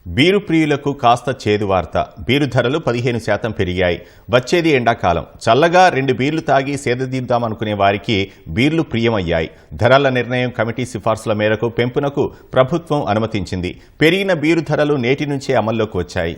Beer ప్రియులకు కాస్త చేదు వార్త. బీరు ధరలు 15% పెరిగాయి. వచ్చేది ఎండాకాలం. చల్లగా 2 బీర్లు తాగి సేదదీద్దామనుకునే వారికి బీర్లు ప్రియమయ్యాయి. ధరల నిర్ణయం కమిటీ సిఫార్సుల మేరకు పెంపునకు ప్రభుత్వం అనుమతించింది. పెరిగిన బీరు ధరలు నేటి నుంచే అమల్లోకి వచ్చాయి.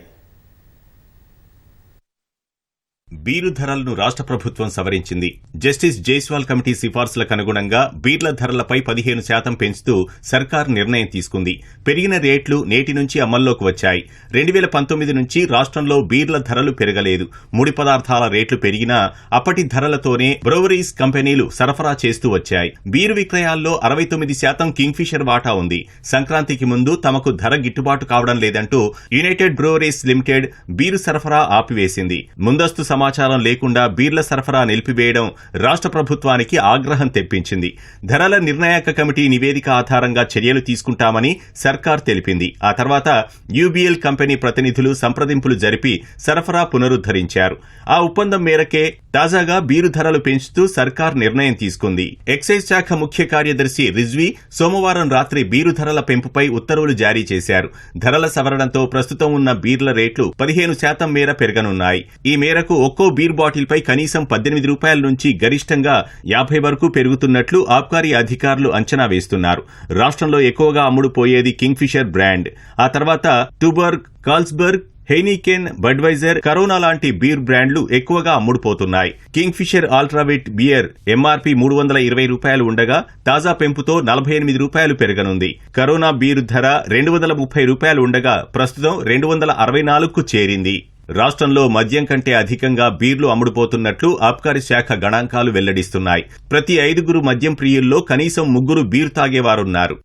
బీరు ధరలను రాష్ట్ర ప్రభుత్వం సవరించింది. జస్టిస్ జైస్వాల్ కమిటీ సిఫార్సులకు అనుగుణంగా బీర్ల ధరలపై 15% పెంచుతూ సర్కార్ నిర్ణయం తీసుకుంది. పెరిగిన రేట్లు నేటి నుంచి అమల్లోకి వచ్చాయి. 2019 నుంచి రాష్ట్రంలో బీర్ల ధరలు పెరగలేదు. ముడి పదార్థాల రేట్లు పెరిగినా అప్పటి ధరలతోనే బ్రూవరీస్ కంపెనీలు సరఫరా చేస్తూ వచ్చాయి. బీరు విక్రయాల్లో 69% కింగ్ఫిషర్ వాటా ఉంది. సంక్రాంతికి ముందు తమకు ధర గిట్టుబాటు కావడం లేదంటూ యునైటెడ్ బ్రూవరీస్ లిమిటెడ్ బీరు సరఫరా ఆపివేసింది. ముందస్తు సమాచారం లేకుండా బీర్ల సరఫరా నిలిపివేయడం రాష్ట్ర ప్రభుత్వానికి ఆగ్రహం తెప్పించింది. ధరల నిర్ణాయక కమిటీ నివేదిక ఆధారంగా చర్యలు తీసుకుంటామని సర్కార్ తెలిపింది. ఆ తర్వాత యూబీఎల్ కంపెనీ ప్రతినిధులు సంప్రదింపులు జరిపి సరఫరా పునరుద్దరించారు. ఆ ఒప్పందం మేరకే తాజాగా బీరు ధరలు పెంచుతూ సర్కార్ నిర్ణయం తీసుకుంది. ఎక్సైజ్ శాఖ ముఖ్య కార్యదర్శి రిజ్వీ సోమవారం రాత్రి బీరు ధరల పెంపుపై ఉత్తర్వులు జారీ చేశారు. ధరల సవరణతో ప్రస్తుతం ఉన్న బీర్ల రేట్లు 15% మేర పెరగనున్నాయి. ఈ మేరకు ఒక్కో బీర్ బాటిల్పై కనీసం 18 రూపాయల నుంచి గరిష్టంగా 50 వరకు పెరుగుతున్నట్లు ఆబ్కారీ అధికారులు అంచనా వేస్తున్నారు. రాష్ట్రంలో ఎక్కువగా అమ్ముడుపోయేది కింగ్ఫిషర్ బ్రాండ్. ఆ తర్వాత టుబర్గ్, కార్ల్స్బర్గ్, హెయినికెన్, బడ్వైజర్, కరోనా లాంటి బీర్ బ్రాండ్లు ఎక్కువగా అమ్ముడుపోతున్నాయి. కింగ్ఫిషర్ అల్ట్రావెట్ బియర్ ఎంఆర్పీ 320 రూపాయలు ఉండగా తాజా పెంపుతో 48 రూపాయలు పెరగనుంది. కరోనా బీరు ధర 230 రూపాయలు ఉండగా ప్రస్తుతం 264కు చేరింది. రాష్ట్రంలో మద్యం కంటే అధికంగా బీర్లు అమ్ముడుపోతున్నట్లు ఆబ్కారీ శాఖ గణాంకాలు వెల్లడిస్తున్నాయి. ప్రతి 5 మద్యం ప్రియుల్లో కనీసం 3 బీరు తాగేవారున్నారు.